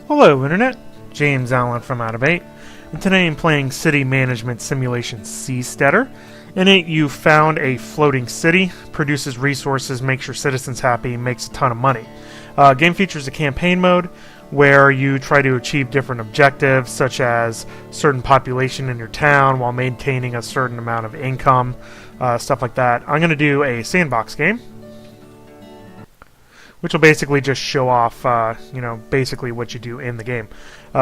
Hello Internet, James Allen from Out of 8, and today I'm playing City Management Simulation Seasteader. In it you found a floating city, produces resources, makes your citizens happy, makes a ton of money. Game features a campaign mode where you try to achieve different objectives such as certain population in your town while maintaining a certain amount of income, stuff like that. I'm going to do a sandbox game, which will basically just show off, basically what you do in the game.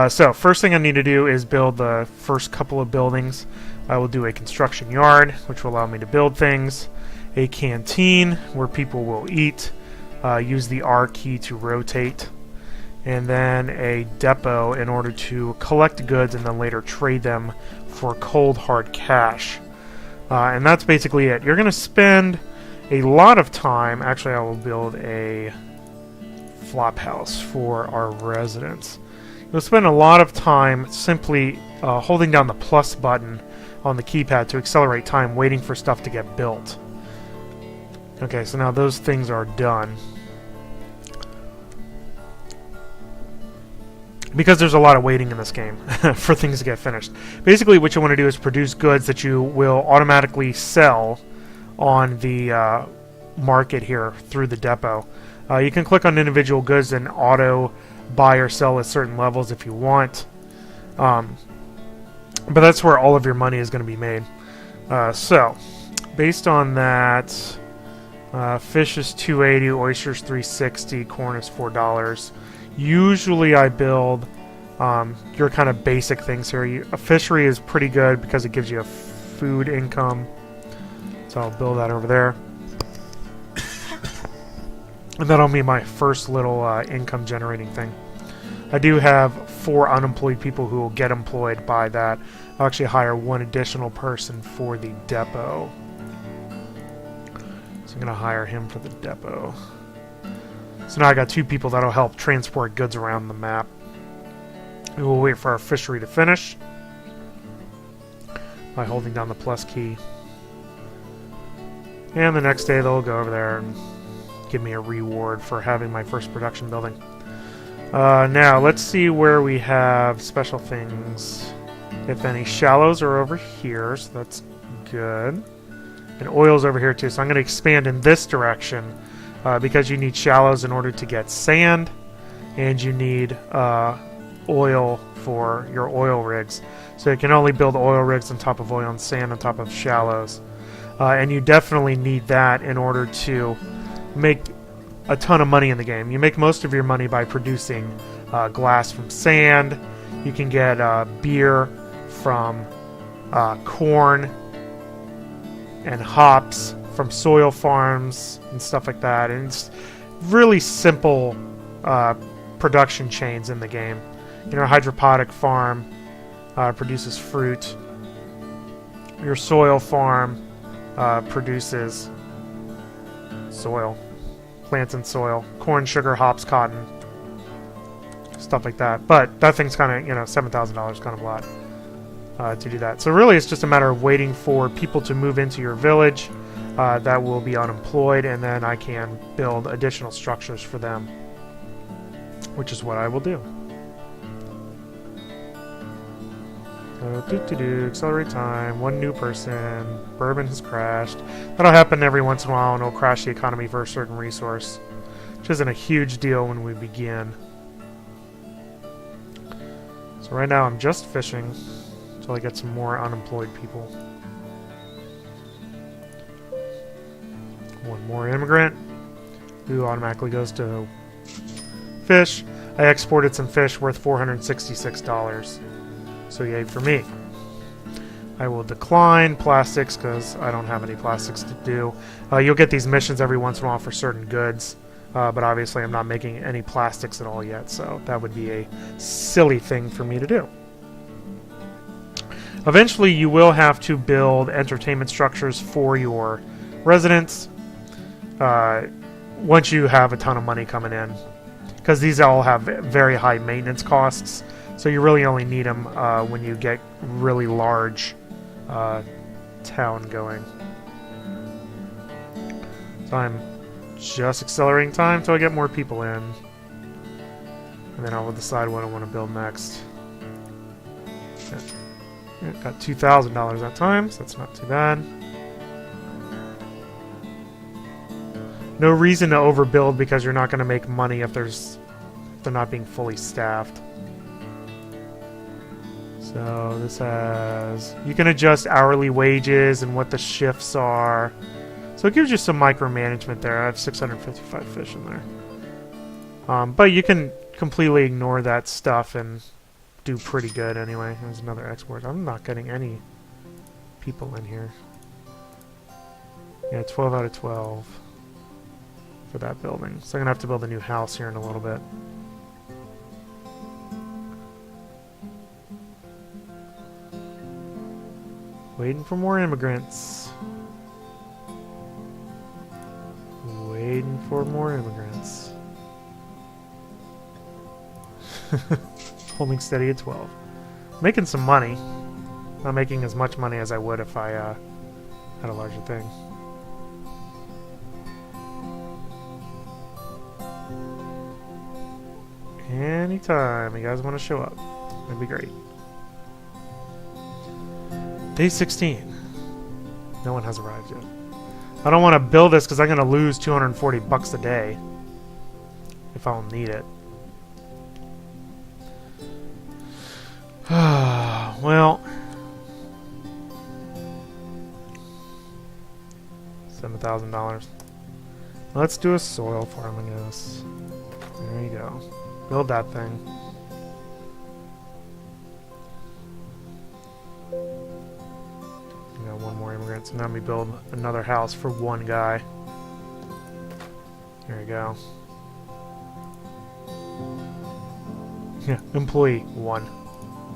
So first thing I need to do is build the first couple of buildings. I will do a construction yard, which will allow me to build things, a canteen where people will eat, use the R key to rotate, and then a depot in order to collect goods and then later trade them for cold hard cash. And that's basically it. You're going to spend a lot of time. Actually, I will build a flop house for our residents. You'll spend a lot of time simply holding down the plus button on the keypad to accelerate time waiting for stuff to get built. Okay, so now those things are done. Because there's a lot of waiting in this game for things to get finished. Basically what you want to do is produce goods that you will automatically sell on the market here through the depot. You can click on individual goods and auto buy or sell at certain levels if you want. But that's where all of your money is going to be made. So, based on that, fish is $2.80, oysters $3.60, corn is $4. Usually I build your kind of basic things here. A fishery is pretty good because it gives you a food income. So I'll build that over there. And that'll be my first little income generating thing. I do have 4 unemployed people who will get employed by that. I'll actually hire 1 additional person for the depot. So I'm going to hire him for the depot. So now I got 2 people that'll help transport goods around the map. We will wait for our fishery to finish by holding down the plus key. And the next day they'll go over there and give me a reward for having my first production building. Now let's see where we have special things. If any, shallows are over here, so that's good. And oil's over here too, so I'm going to expand in this direction because you need shallows in order to get sand, and you need oil for your oil rigs. So you can only build oil rigs on top of oil and sand on top of shallows. And you definitely need that in order to make a ton of money in the game. You make most of your money by producing glass from sand. You can get beer from corn and hops from soil farms and stuff like that. And it's really simple production chains in the game. You know, a hydroponic farm produces fruit. Your soil farm produces soil, plants and soil, corn, sugar, hops, cotton, stuff like that. But that thing's kind of, $7,000 kind of a lot to do that. So really it's just a matter of waiting for people to move into your village that will be unemployed, and then I can build additional structures for them, which is what I will do. Accelerate time, 1 new person, bourbon has crashed. That'll happen every once in a while, and it'll crash the economy for a certain resource, which isn't a huge deal when we begin. So right now I'm just fishing until I get some more unemployed people. 1 more immigrant who automatically goes to fish. I exported some fish worth $466. So yay for me. I will decline plastics because I don't have any plastics to do. You'll get these missions every once in a while for certain goods, but obviously I'm not making any plastics at all yet, so that would be a silly thing for me to do. Eventually you will have to build entertainment structures for your residents once you have a ton of money coming in, because these all have very high maintenance costs. So you really only need them when you get really large town going. So I'm just accelerating time until I get more people in. And then I'll decide what I want to build next. Okay. Got $2,000 that time, so that's not too bad. No reason to overbuild because you're not going to make money if they're not being fully staffed. So this has... You can adjust hourly wages and what the shifts are. So it gives you some micromanagement there. I have 655 fish in there. But you can completely ignore that stuff and do pretty good anyway. There's another export. I'm not getting any people in here. Yeah, 12 out of 12 for that building. So I'm going to have to build a new house here in a little bit. Waiting for more immigrants. Waiting for more immigrants. Holding steady at 12. Making some money. Not making as much money as I would if I had a larger thing. Anytime you guys want to show up, that'd be great. Day 16. No one has arrived yet. I don't want to build this because I'm going to lose 240 bucks a day if I don't need it. Well, $7,000. Let's do a soil farm, I guess. There you go. Build that thing. We got one more immigrant, so now we build another house for one guy. There we go. Yeah, employee 1.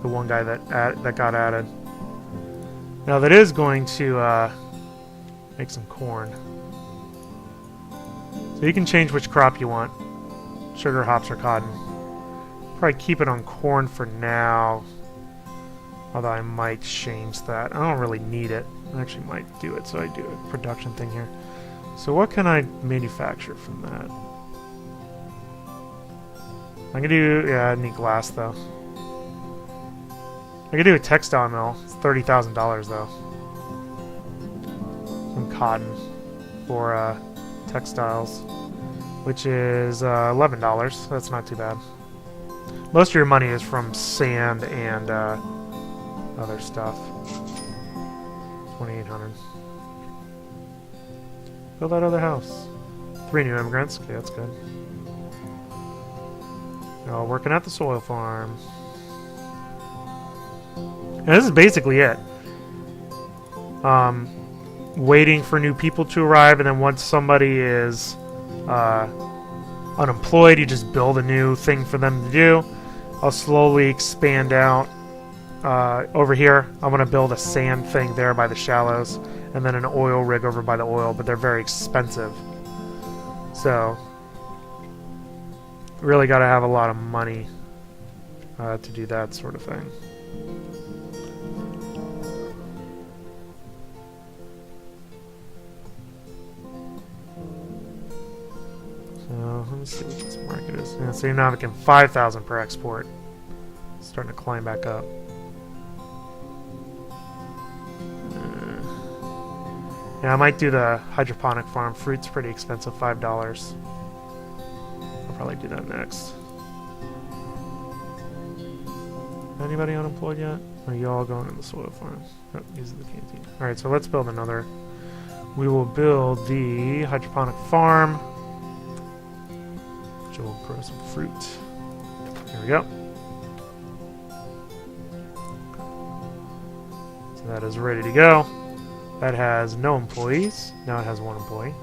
The one guy that got added. Now that is going to make some corn. So you can change which crop you want. Sugar, hops, or cotton. Probably keep it on corn for now. Although I might change that. I don't really need it. I actually might do it, so I do a production thing here. So what can I manufacture from that? I can do... Yeah, I need glass, though. I could do a textile mill. It's $30,000 though. Some cotton for textiles, which is $11. So that's not too bad. Most of your money is from sand and other stuff. 2,800. Build that other house. 3 new immigrants. Okay, that's good. They're all working at the soil farm. And this is basically it. Waiting for new people to arrive, and then once somebody is unemployed, you just build a new thing for them to do. I'll slowly expand out. Over here, I'm going to build a sand thing there by the shallows, and then an oil rig over by the oil, but they're very expensive. So, really got to have a lot of money to do that sort of thing. So, let me see what this market is. Yeah, so you're now making 5,000 per export. Starting to climb back up. Yeah, I might do the hydroponic farm. Fruit's pretty expensive, $5. I'll probably do that next. Anybody unemployed yet? Or are you all going in the soil farm? Oh, these are the canteen. Alright, so let's build another. We will build the hydroponic farm, which will grow some fruit. There we go. So that is ready to go. That has no employees. Now it has 1 employee.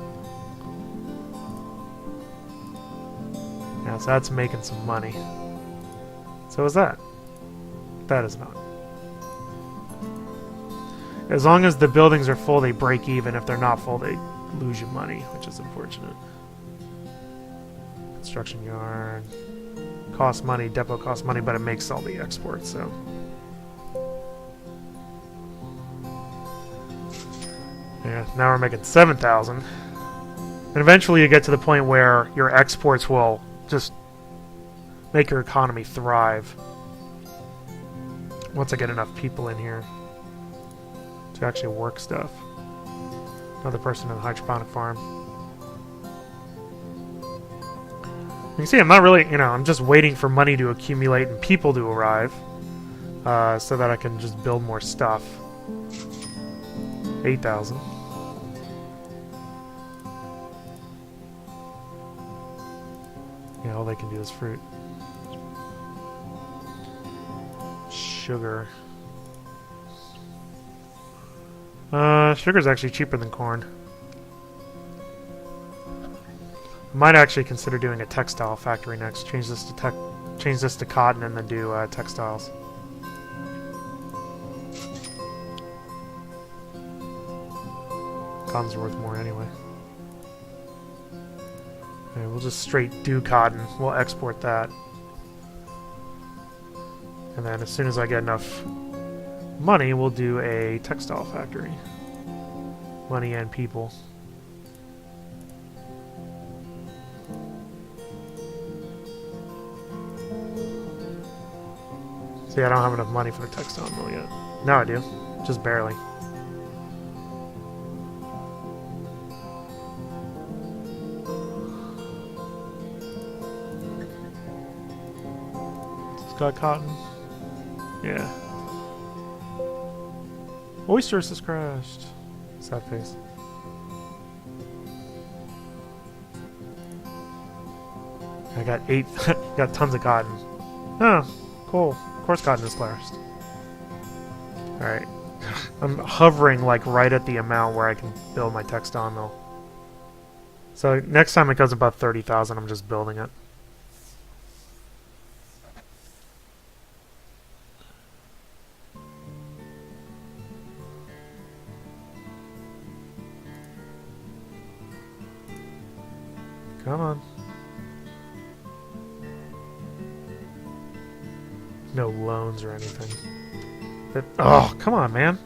Yeah, so that's making some money. So is that. That is not. As long as the buildings are full, they break even. If they're not full, they lose you money, which is unfortunate. Construction yard. Costs money. Depot costs money, but it makes all the exports, so... Yeah, now we're making 7,000. And eventually you get to the point where your exports will just... make your economy thrive. Once I get enough people in here to actually work stuff. Another person in the hydroponic farm. You can see I'm not really, I'm just waiting for money to accumulate and people to arrive so that I can just build more stuff. 8,000. Yeah, all they can do is fruit. Sugar. Sugar's actually cheaper than corn. Might actually consider doing a textile factory next. Change this to cotton and then do textiles. Cotton's worth more anyway. Okay, we'll just straight do cotton. We'll export that. And then as soon as I get enough money, we'll do a textile factory. Money and people. See, I don't have enough money for the textile mill yet. Now I do. Just barely. It's got cotton. Yeah. Oysters has crashed. Sad face. I got got tons of cotton. Oh, cool. Of course cotton is crashed. Alright. I'm hovering like right at the amount where I can build my textile mill. So next time it goes above 30,000, I'm just building it. Come on. No loans or anything. Oh, come on, man.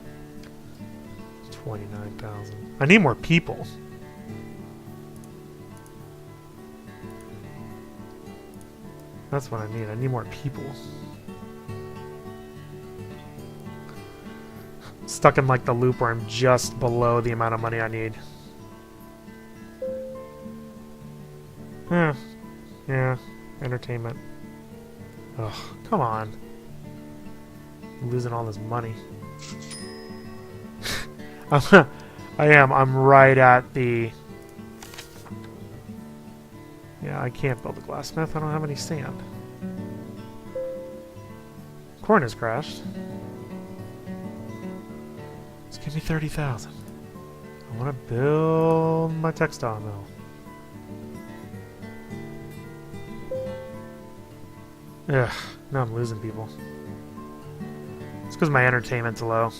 29,000. I need more people. That's what I need. I need more people. Stuck in like the loop where I'm just below the amount of money I need. Yeah, entertainment. Ugh, come on. I'm losing all this money. I am. I'm right at the... Yeah, I can't build a glassmith. I don't have any sand. Corn has crashed. Just give me 30,000. I want to build my textile mill. Ugh, now I'm losing people. It's because my entertainment's low.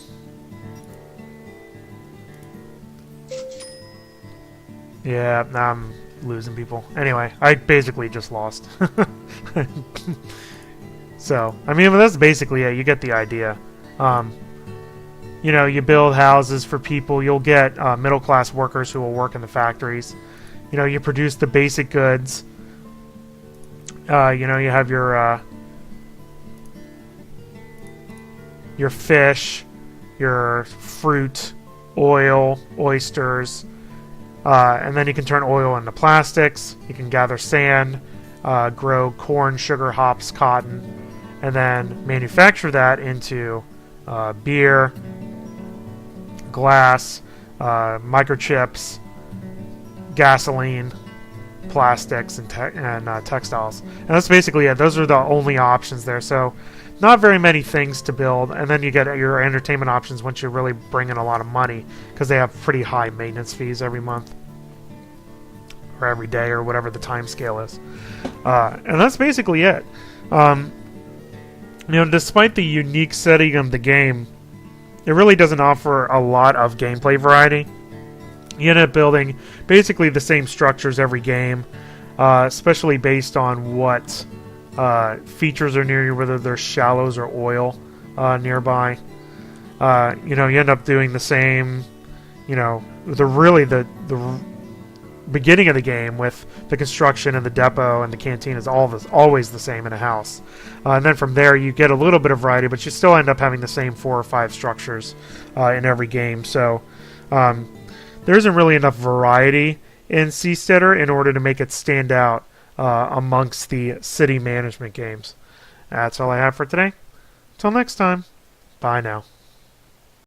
Yeah, now I'm losing people. Anyway, I basically just lost. So, I mean, that's basically it. You get the idea. You know, you build houses for people. You'll get middle-class workers who will work in the factories. You know, you produce the basic goods. You know, you have your fish, your fruit, oil, oysters, and then you can turn oil into plastics. You can gather sand, grow corn, sugar, hops, cotton, and then manufacture that into beer, glass, microchips, gasoline, plastics, and textiles. And that's basically it. Those are the only options there. So not very many things to build. And then you get your entertainment options once you really bring in a lot of money, because they have pretty high maintenance fees every month or every day or whatever the time scale is. And that's basically it. You know, despite the unique setting of the game, it really doesn't offer a lot of gameplay variety. You end up building basically the same structures every game, especially based on what features are near you, whether there's shallows or oil nearby. You know, you end up doing the same. You know, the beginning of the game with the construction and the depot and the canteen is always the same in a house. And then from there you get a little bit of variety, but you still end up having the same 4 or 5 structures in every game. So there isn't really enough variety in Seasteader in order to make it stand out amongst the city management games. That's all I have for today. Until next time, bye now.